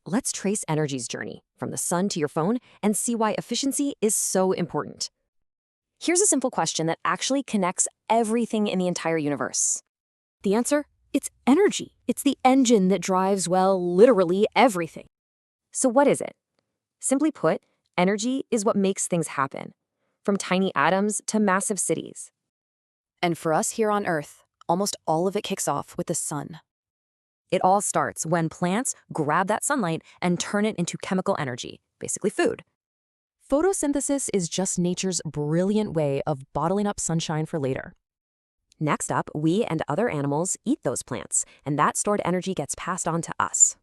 Let's trace energy's journey from the sun to your phone and see why efficiency is so important. Here's a simple question that actually connects everything in the entire universe. The answer? It's energy. It's the engine that drives, well, literally everything. So what is it? Simply put, energy is what makes things happen, from tiny atoms to massive cities. And for us here on Earth, almost all of it kicks off with the sun. It all starts when plants grab that sunlight and turn it into chemical energy, basically food. Photosynthesis is just nature's brilliant way of bottling up sunshine for later. Next up, we and other animals eat those plants, and that stored energy gets passed on to us.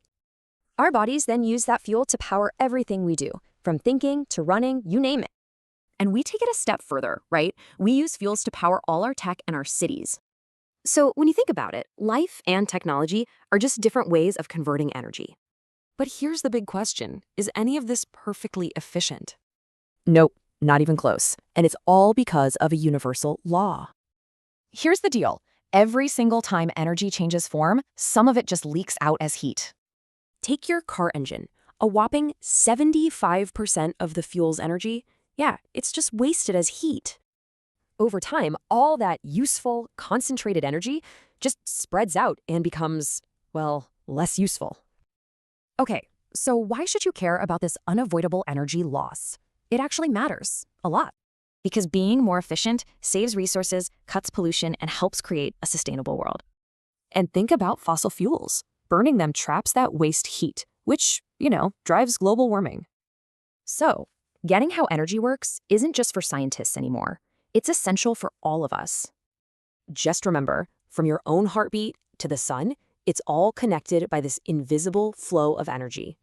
Our bodies then use that fuel to power everything we do, from thinking to running, you name it. And we take it a step further, right? We use fuels to power all our tech and our cities. So when you think about it, life and technology are just different ways of converting energy. But here's the big question. Is any of this perfectly efficient? Nope, not even close. And it's all because of a universal law. Here's the deal. Every single time energy changes form, some of it just leaks out as heat. Take your car engine. A whopping 75% of the fuel's energy, it's just wasted as heat. Over time, all that useful, concentrated energy just spreads out and becomes, well, less useful. Okay, so why should you care about this unavoidable energy loss? It actually matters a lot. Because being more efficient saves resources, cuts pollution, and helps create a sustainable world. And think about fossil fuels. Burning them traps that waste heat, which, drives global warming. So, getting how energy works isn't just for scientists anymore. It's essential for all of us. Just remember, from your own heartbeat to the sun, it's all connected by this invisible flow of energy.